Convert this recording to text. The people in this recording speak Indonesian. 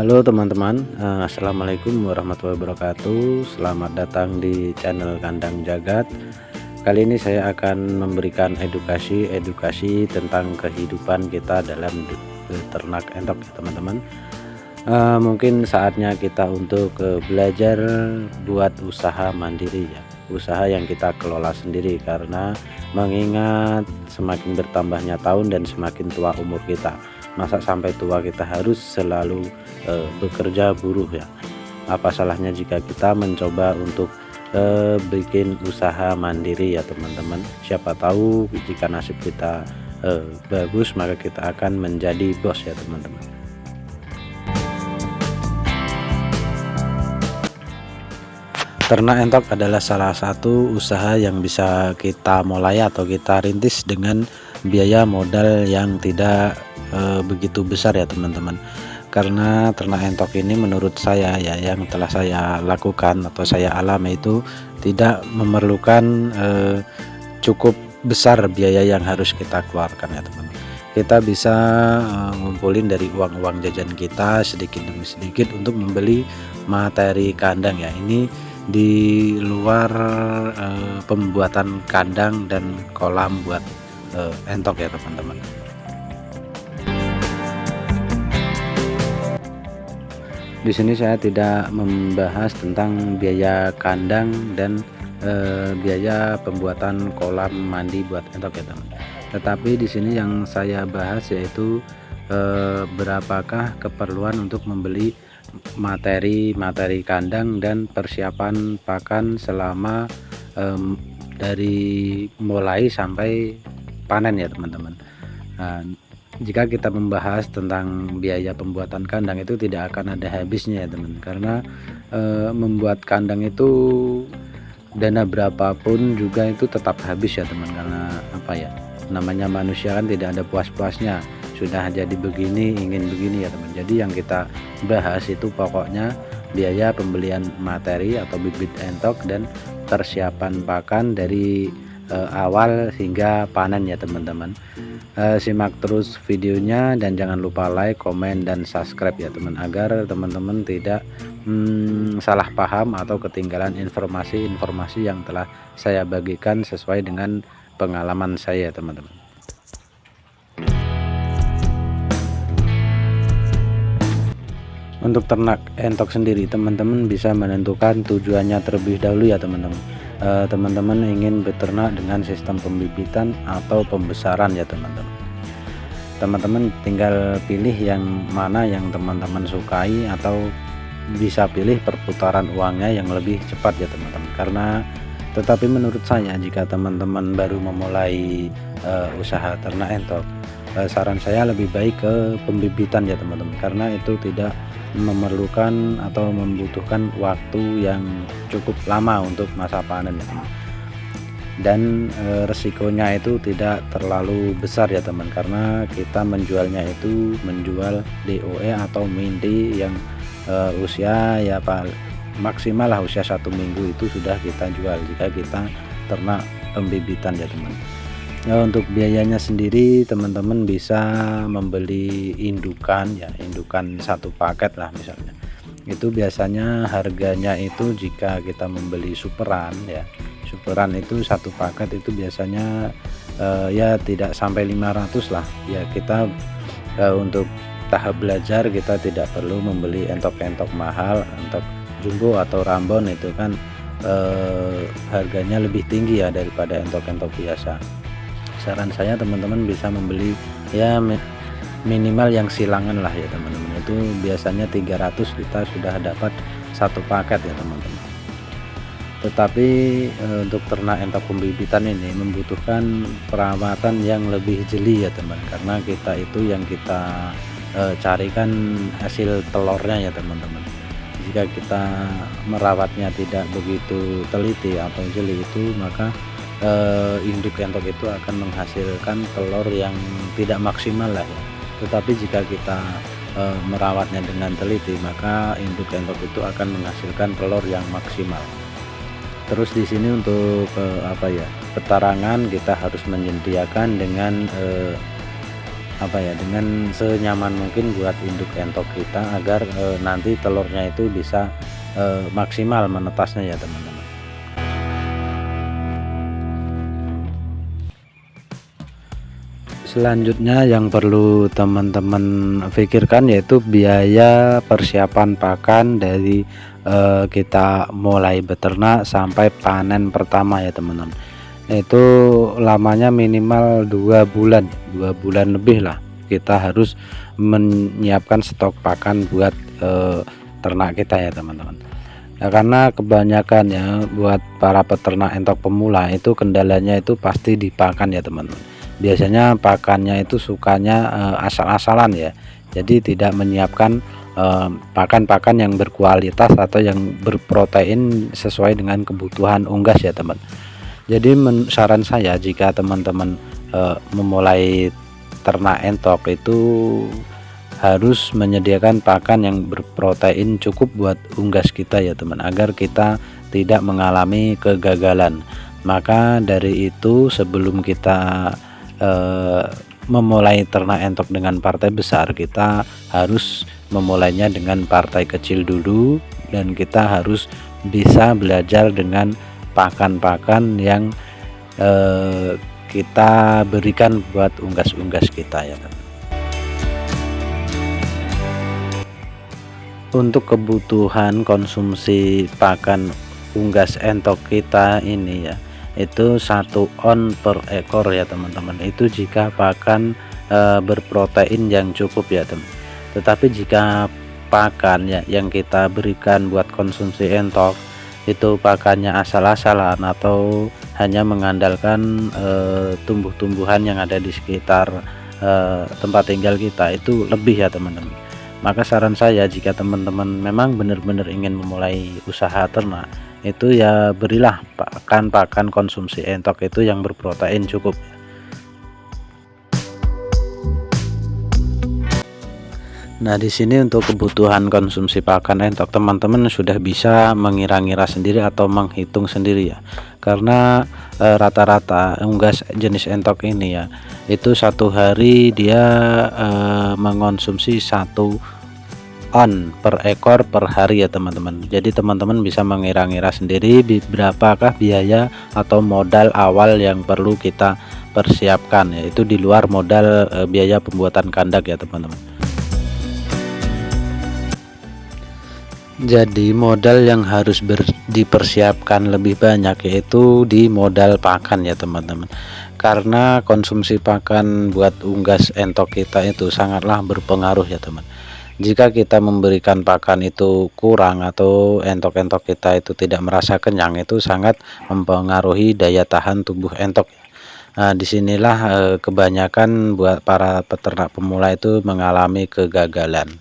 Halo teman-teman, assalamualaikum warahmatullahi wabarakatuh. Selamat datang di channel Kandang Jagat. Kali ini saya akan memberikan edukasi tentang kehidupan kita dalam ternak entok ya teman-teman. Mungkin saatnya kita untuk belajar buat usaha mandiri ya, usaha yang kita kelola sendiri, karena mengingat semakin bertambahnya tahun dan semakin tua umur kita, masa sampai tua kita harus selalu bekerja buruh ya. Apa salahnya jika kita mencoba untuk bikin usaha mandiri ya teman-teman. Siapa tahu jika nasib kita bagus, maka kita akan menjadi bos ya teman-teman. Ternak entok adalah salah satu usaha yang bisa kita mulai atau kita rintis dengan biaya modal yang tidak begitu besar ya teman-teman. Karena ternak entok ini menurut saya ya, yang telah saya lakukan atau saya alami itu tidak memerlukan cukup besar biaya yang harus kita keluarkan ya teman-teman. Kita bisa ngumpulin dari uang jajan kita sedikit demi sedikit untuk membeli materi kandang ya. Ini di luar pembuatan kandang dan kolam buat entok ya teman-teman. Di sini saya tidak membahas tentang biaya kandang dan biaya pembuatan kolam mandi buat entok ya teman. Tetapi di sini yang saya bahas yaitu berapakah keperluan untuk membeli materi kandang dan persiapan pakan selama dari mulai sampai panen ya teman-teman. Nah, jika kita membahas tentang biaya pembuatan kandang itu tidak akan ada habisnya ya teman, karena membuat kandang itu dana berapapun juga itu tetap habis ya teman. Karena apa ya, namanya manusia kan tidak ada puas-puasnya, sudah jadi begini ingin begini ya teman. Jadi yang kita bahas itu pokoknya biaya pembelian materi atau bibit entok dan persiapan pakan dari awal hingga panen ya teman-teman. Simak terus videonya dan jangan lupa like, komen, dan subscribe ya teman, agar teman-teman tidak salah paham atau ketinggalan informasi-informasi yang telah saya bagikan sesuai dengan pengalaman saya teman-teman. Untuk ternak entok sendiri, teman-teman bisa menentukan tujuannya terlebih dahulu ya teman-teman. Teman-teman ingin beternak dengan sistem pembibitan atau pembesaran ya teman-teman. Teman-teman tinggal pilih yang mana yang teman-teman sukai, atau bisa pilih perputaran uangnya yang lebih cepat ya teman-teman. Tetapi menurut saya, jika teman-teman baru memulai usaha ternak entok, saran saya lebih baik ke pembibitan ya teman-teman, karena itu tidak memerlukan atau membutuhkan waktu yang cukup lama untuk masa panen ya teman. Dan resikonya itu tidak terlalu besar ya teman, karena kita menjualnya itu menjual DOE atau minti yang usia ya maksimal lah usia 1 minggu itu sudah kita jual jika kita ternak pembibitan ya teman. Untuk biayanya sendiri, teman-teman bisa membeli indukan ya, indukan satu paket lah misalnya. Itu biasanya harganya itu jika kita membeli superan ya, superan itu satu paket itu biasanya ya tidak sampai 500 lah ya. Kita untuk tahap belajar kita tidak perlu membeli entok-entok mahal, entok jumbo atau rambon itu kan harganya lebih tinggi ya daripada entok-entok biasa. Saran saya teman-teman bisa membeli ya minimal yang silangan lah ya teman-teman, itu biasanya 300 kita sudah dapat satu paket ya teman-teman. Tetapi untuk ternak entok pembibitan ini membutuhkan perawatan yang lebih jeli ya teman, karena kita itu yang kita carikan hasil telurnya ya teman-teman. Jika kita merawatnya tidak begitu teliti atau jeli itu, maka induk entok itu akan menghasilkan telur yang tidak maksimal lah ya. Tetapi jika kita merawatnya dengan teliti, maka induk entok itu akan menghasilkan telur yang maksimal. Terus di sini untuk petarangan kita harus menyediakan dengan apa ya, dengan senyaman mungkin buat induk entok kita agar nanti telurnya itu bisa maksimal menetasnya ya teman-teman. Selanjutnya yang perlu teman-teman pikirkan yaitu biaya persiapan pakan dari kita mulai beternak sampai panen pertama ya teman-teman. Itu lamanya minimal 2 bulan, 2 bulan lebih lah kita harus menyiapkan stok pakan buat ternak kita ya teman-teman. Nah, karena kebanyakan ya buat para peternak entok pemula itu kendalanya itu pasti di pakan ya teman-teman. Biasanya pakannya itu sukanya asal-asalan ya. Jadi tidak menyiapkan pakan-pakan yang berkualitas atau yang berprotein sesuai dengan kebutuhan unggas ya teman. Jadi saran saya jika teman-teman memulai ternak entok itu harus menyediakan pakan yang berprotein cukup buat unggas kita ya teman, agar kita tidak mengalami kegagalan. Maka dari itu sebelum kita memulai ternak entok dengan partai besar, kita harus memulainya dengan partai kecil dulu, dan kita harus bisa belajar dengan pakan-pakan yang kita berikan buat unggas-unggas kita ya teman. Untuk kebutuhan konsumsi pakan unggas entok kita ini ya, itu 1 on per ekor ya teman-teman. Itu jika pakan berprotein yang cukup ya teman. Tetapi jika pakan ya yang kita berikan buat konsumsi entok itu pakannya asal-asalan atau hanya mengandalkan tumbuh-tumbuhan yang ada di sekitar tempat tinggal kita, itu lebih ya teman-teman. Maka saran saya jika teman-teman memang benar-benar ingin memulai usaha ternak, itu ya berilah pakan konsumsi entok itu yang berprotein cukup. Nah, di sini untuk kebutuhan konsumsi pakan entok teman-teman sudah bisa mengira-ngira sendiri atau menghitung sendiri ya. Karena rata-rata unggas jenis entok ini ya, itu 1 hari dia mengonsumsi 1 on per ekor per hari ya teman-teman. Jadi teman-teman bisa mengira-ngira sendiri berapakah biaya atau modal awal yang perlu kita persiapkan, yaitu di luar modal biaya pembuatan kandang ya teman-teman. Jadi modal yang harus dipersiapkan lebih banyak yaitu di modal pakan ya teman-teman. Karena konsumsi pakan buat unggas entok kita itu sangatlah berpengaruh ya teman. Jika kita memberikan pakan itu kurang atau entok-entok kita itu tidak merasa kenyang, itu sangat mempengaruhi daya tahan tubuh entok. Nah, disinilah kebanyakan buat para peternak pemula itu mengalami kegagalan.